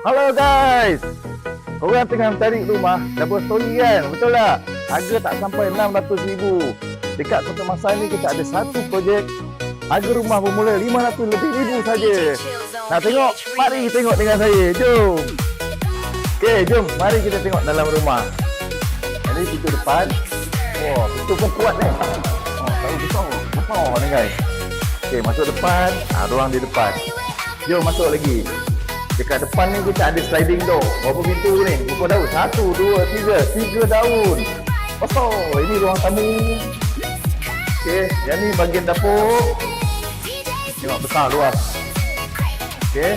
Halo guys, korang tengah mencari rumah double story kan? Betul tak? Harga tak sampai RM600,000. Dekat Kota Masai ni kita ada satu projek. Harga rumah bermula RM500 lebih saja. Nak tengok? Mari tengok dengan saya. Jom. Okey, jom. Mari kita tengok dalam rumah. Ini pintu depan. Wah, pintu pun kuat ni. Oh, tahu besar. Besar ni guys. Okey, masuk depan. Ruang di depan. Jom masuk lagi. Dekat depan ni kita ada sliding door. Berapa pintu ni? Berapa daun? 1, 2, 3. 3 daun. Oh, ini ruang tamu. Okey, yang ni bahagian dapur. Tengok besar luas. Okey.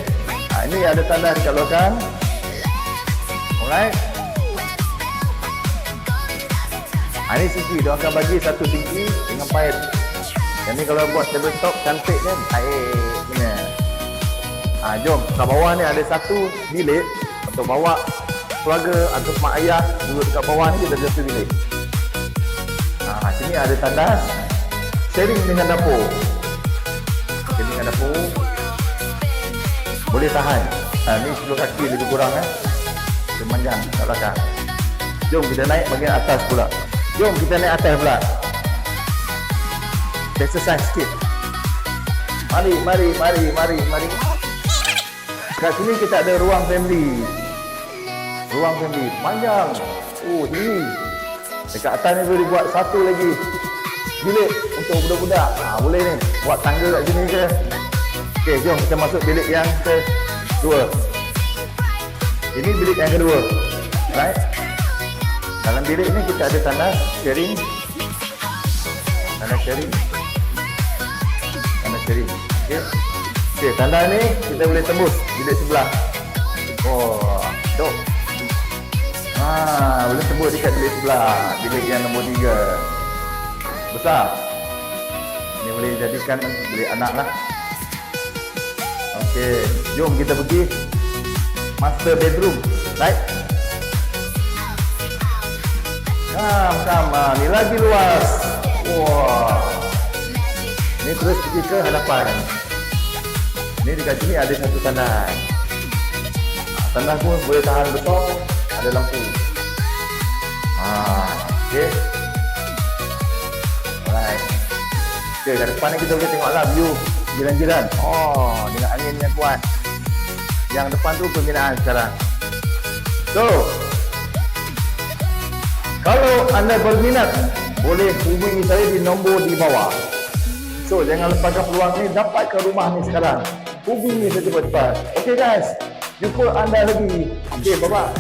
Ini ada tandas dekat belakang. Alright. Ini sisi. Dia akan bagi satu sisi dengan paip. Yang ni kalau buat tabletop cantik kan? Baik punya. Jom, kat bawah ni ada satu bilik untuk bawa keluarga atau mak ayah duduk dekat bawah ni kita ada satu bilik. Sini ada tandas sharing dengan dapur. Sharing dengan dapur boleh tahan. Ni 10 kaki lebih kurang sepanjang kat belakang. Jom kita naik bahagian atas pula. Jom kita naik atas pula. Exercise sikit. Mari. Kat sini kita ada ruang family. Ruang family panjang. Oh, ini. Dekat atas ni boleh buat satu lagi bilik untuk budak-budak. Boleh ni. Buat tangga kat sini ke. Okey, jom kita masuk bilik yang kedua. Ini bilik yang kedua. Right? Dalam bilik ni kita ada tandas sharing. Tandas sharing. Okey. Okey, tanda ni kita boleh tembus bilik sebelah. Oh, dok. Boleh tembus dekat bilik sebelah. Bilik yang nombor 3. Besar. Ini boleh jadikan bilik anak lah. Okey, jom kita pergi master bedroom. Right? Sama. Ni lagi luas. Wah. Ni terus pergi ke hadapan. Ini dekat sini ada satu tandas. Tandas pun boleh tahan besar. Ada lampu. Okey. Alright. Okey, kat depan ni kita boleh tengoklah view jiran-jiran. Dengan angin yang kuat. Yang depan tu pembinaan sekarang. So, kalau anda berminat, boleh hubungi saya di nombor di bawah. So, jangan lepaskan peluang ni, dapatkan rumah ni sekarang. Hubungi secepat-cepat. Okey guys, jumpa anda lagi. Okey, bye-bye.